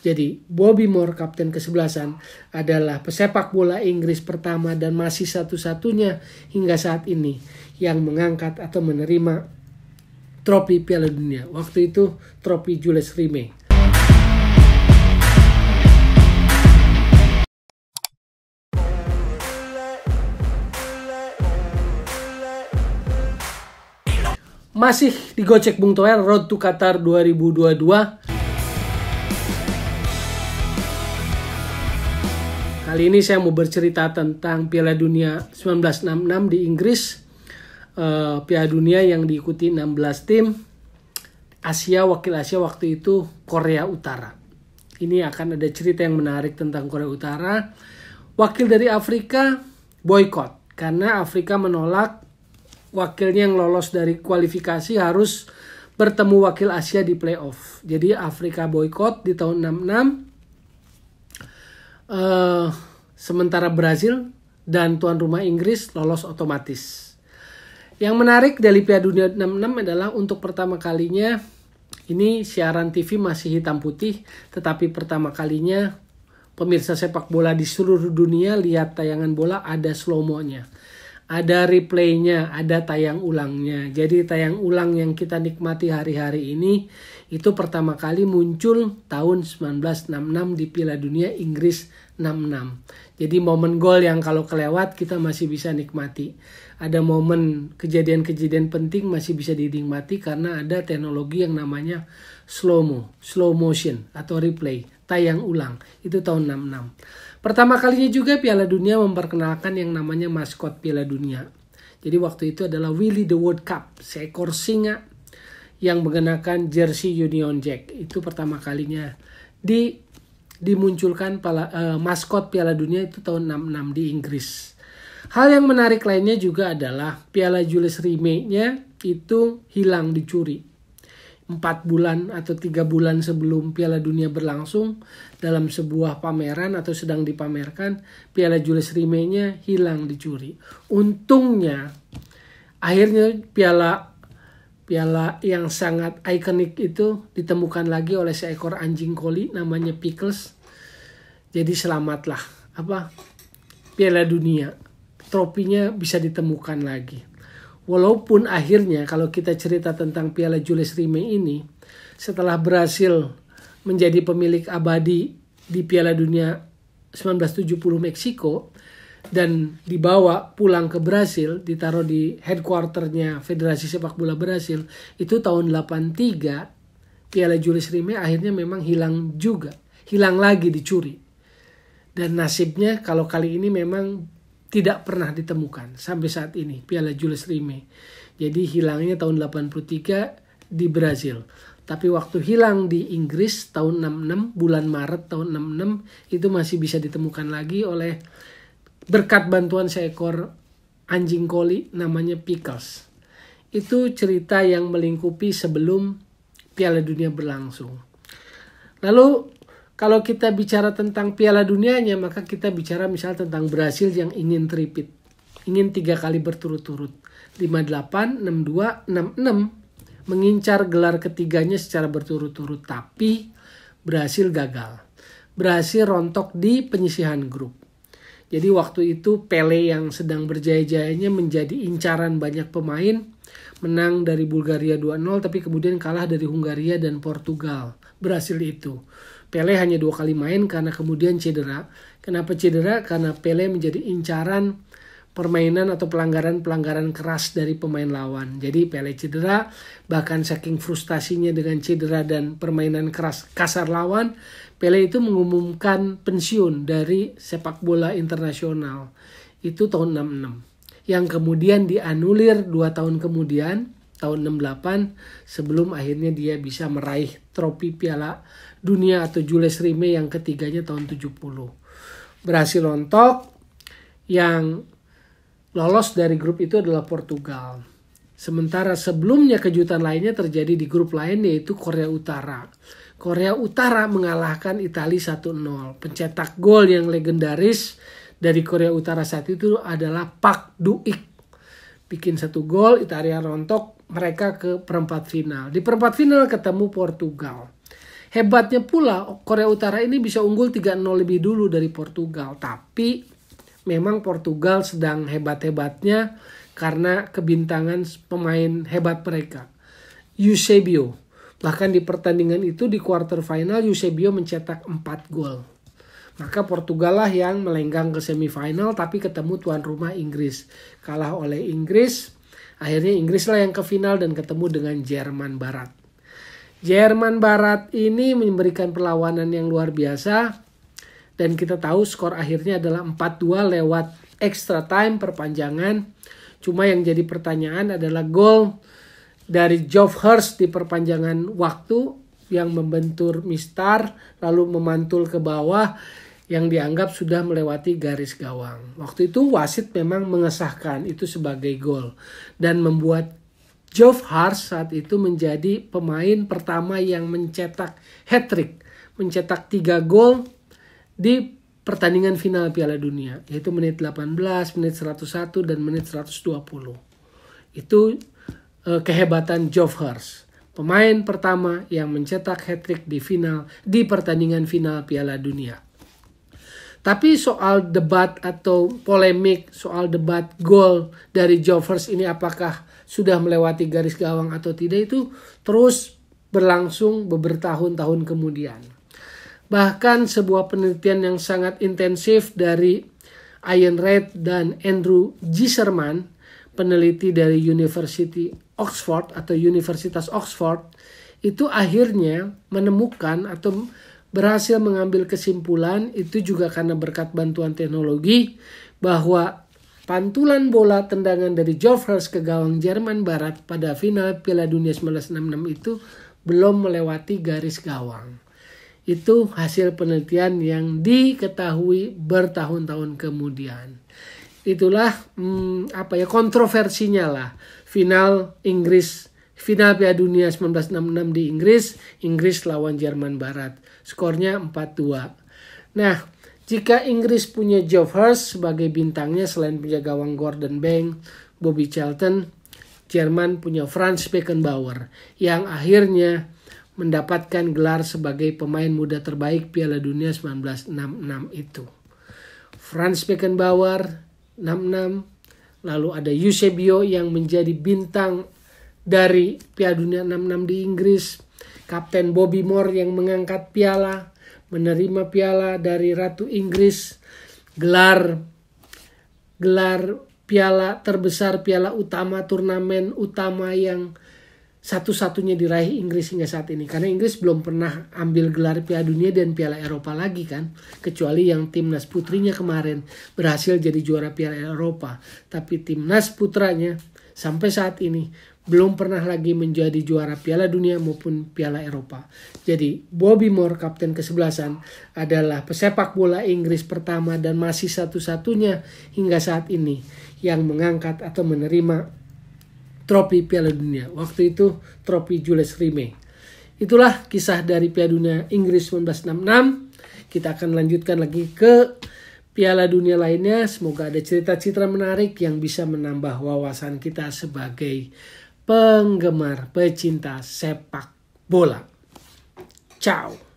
Jadi Bobby Moore, kapten kesebelasan, adalah pesepak bola Inggris pertama dan masih satu-satunya hingga saat ini yang mengangkat atau menerima trofi Piala Dunia. Waktu itu trofi Jules Rimet. Masih di Gocek Bung Toel, Road to Qatar 2022. Kali ini saya mau bercerita tentang Piala Dunia 1966 di Inggris. Piala Dunia yang diikuti 16 tim. Asia, wakil Asia waktu itu Korea Utara. Ini akan ada cerita yang menarik tentang Korea Utara. Wakil dari Afrika boykot karena Afrika menolak wakilnya yang lolos dari kualifikasi harus bertemu wakil Asia di playoff. Jadi Afrika boykot di tahun 66. Sementara Brazil dan tuan rumah Inggris lolos otomatis. Yang menarik dari Piala Dunia 66 adalah untuk pertama kalinya, ini siaran TV masih hitam putih, tetapi pertama kalinya pemirsa sepak bola di seluruh dunia lihat tayangan bola ada slow-mo-nya. Ada replaynya, ada tayang ulangnya. Jadi tayang ulang yang kita nikmati hari-hari ini itu pertama kali muncul tahun 1966 di Piala Dunia Inggris 66. Jadi momen gol yang kalau kelewat kita masih bisa nikmati. Ada momen kejadian-kejadian penting masih bisa dinikmati karena ada teknologi yang namanya slow motion atau replay, tayang ulang. Itu tahun 66. Pertama kalinya juga Piala Dunia memperkenalkan yang namanya maskot Piala Dunia. Jadi waktu itu adalah Willie the World Cup, seekor singa yang mengenakan jersey Union Jack. Itu pertama kalinya dimunculkan maskot Piala Dunia itu tahun 66 di Inggris. Hal yang menarik lainnya juga adalah Piala Jules Rimet-nya itu hilang, dicuri. 4 bulan atau 3 bulan sebelum Piala Dunia berlangsung, dalam sebuah pameran atau sedang dipamerkan, Piala Jules Rimet-nya hilang, dicuri. Untungnya akhirnya piala yang sangat ikonik itu ditemukan lagi oleh seekor anjing koli namanya Pickles. Jadi selamatlah Piala Dunia, tropinya bisa ditemukan lagi. Walaupun akhirnya kalau kita cerita tentang Piala Jules Rimet ini, setelah berhasil menjadi pemilik abadi di Piala Dunia 1970 Meksiko dan dibawa pulang ke Brasil, ditaruh di headquarternya Federasi Sepak Bola Brasil, itu tahun 83 Piala Jules Rimet akhirnya memang hilang juga. Hilang lagi, dicuri. Dan nasibnya kalau kali ini memang tidak pernah ditemukan sampai saat ini Piala Jules Rimet. Jadi hilangnya tahun 83 di Brasil. Tapi waktu hilang di Inggris tahun 66, bulan Maret tahun 66 itu masih bisa ditemukan lagi oleh berkat bantuan seekor anjing koli namanya Pickles. Itu cerita yang melingkupi sebelum Piala Dunia berlangsung. Lalu kalau kita bicara tentang Piala Dunianya, maka kita bicara misalnya tentang Brasil yang ingin tripit. Ingin 3 kali berturut-turut. 58, 62, 66. Mengincar gelar ketiganya secara berturut-turut. Tapi Brasil gagal. Brasil rontok di penyisihan grup. Jadi waktu itu Pele yang sedang berjaya-jayanya menjadi incaran banyak pemain. Menang dari Bulgaria 2-0 tapi kemudian kalah dari Hungaria dan Portugal. Brasil itu. Pele hanya 2 kali main karena kemudian cedera. Kenapa cedera? Karena Pele menjadi incaran permainan atau pelanggaran-pelanggaran keras dari pemain lawan. Jadi Pele cedera, bahkan saking frustasinya dengan cedera dan permainan keras kasar lawan, Pele itu mengumumkan pensiun dari sepak bola internasional. Itu tahun 66. Yang kemudian dianulir 2 tahun kemudian, tahun 68, sebelum akhirnya dia bisa meraih trofi Piala Dunia atau Jules Rimet yang ketiganya tahun 70. Berhasil rontok. Yang lolos dari grup itu adalah Portugal. Sementara sebelumnya kejutan lainnya terjadi di grup lain yaitu Korea Utara. Korea Utara mengalahkan Italia 1-0. Pencetak gol yang legendaris dari Korea Utara saat itu adalah Park Du-ik. Bikin 1 gol, Italia rontok, mereka ke perempat final. Di perempat final ketemu Portugal. Hebatnya pula Korea Utara ini bisa unggul 3-0 lebih dulu dari Portugal. Tapi memang Portugal sedang hebat-hebatnya karena kebintangan pemain hebat mereka. Eusebio. Bahkan di pertandingan itu di quarter final Eusebio mencetak 4 gol. Maka Portugal lah yang melenggang ke semifinal tapi ketemu tuan rumah Inggris. Kalah oleh Inggris. Akhirnya Inggris lah yang ke final dan ketemu dengan Jerman Barat. Jerman Barat ini memberikan perlawanan yang luar biasa. Dan kita tahu skor akhirnya adalah 4-2 lewat extra time perpanjangan. Cuma yang jadi pertanyaan adalah gol dari Geoff Hurst di perpanjangan waktu yang membentur Mistar lalu memantul ke bawah yang dianggap sudah melewati garis gawang. Waktu itu wasit memang mengesahkan itu sebagai gol dan membuat Geoff Hurst saat itu menjadi pemain pertama yang mencetak hat-trick, mencetak 3 gol di pertandingan final Piala Dunia, yaitu menit 18, menit 101 dan menit 120. Itu kehebatan Geoff Hurst, pemain pertama yang mencetak hat-trick di pertandingan final Piala Dunia. Tapi soal debat atau polemik soal debat gol dari Geoff Hurst ini apakah sudah melewati garis gawang atau tidak itu terus berlangsung bertahun-tahun kemudian. Bahkan sebuah penelitian yang sangat intensif dari Ian Reid dan Andrew Giserman, peneliti dari University Oxford atau Universitas Oxford, itu akhirnya menemukan atau berhasil mengambil kesimpulan, itu juga karena berkat bantuan teknologi, bahwa pantulan bola tendangan dari Geoff Hurst ke gawang Jerman Barat pada final Piala Dunia 1966 itu belum melewati garis gawang. Itu hasil penelitian yang diketahui bertahun-tahun kemudian. Itulah kontroversinya lah final Piala Dunia 1966 di Inggris lawan Jerman Barat. Skornya 4-2. Nah, jika Inggris punya Geoff Hurst sebagai bintangnya selain punya gawang Gordon Banks, Bobby Charlton, Jerman punya Franz Beckenbauer yang akhirnya mendapatkan gelar sebagai pemain muda terbaik Piala Dunia 1966 itu. Franz Beckenbauer 66, lalu ada Eusebio yang menjadi bintang dari Piala Dunia 66 di Inggris, Kapten Bobby Moore yang mengangkat piala, menerima piala dari Ratu Inggris, gelar piala terbesar, piala utama, turnamen utama yang satu-satunya diraih Inggris hingga saat ini. Karena Inggris belum pernah ambil gelar Piala Dunia dan Piala Eropa lagi kan. Kecuali yang timnas putrinya kemarin berhasil jadi juara Piala Eropa. Tapi timnas putranya sampai saat ini belum pernah lagi menjadi juara Piala Dunia maupun Piala Eropa. Jadi Bobby Moore, kapten ke-11 adalah pesepak bola Inggris pertama dan masih satu-satunya hingga saat ini yang mengangkat atau menerima trofi Piala Dunia. Waktu itu trofi Jules Rimet. Itulah kisah dari Piala Dunia Inggris 1966. Kita akan lanjutkan lagi ke Piala Dunia lainnya. Semoga ada cerita-cerita menarik yang bisa menambah wawasan kita sebagai penggemar, pecinta sepak bola. Ciao.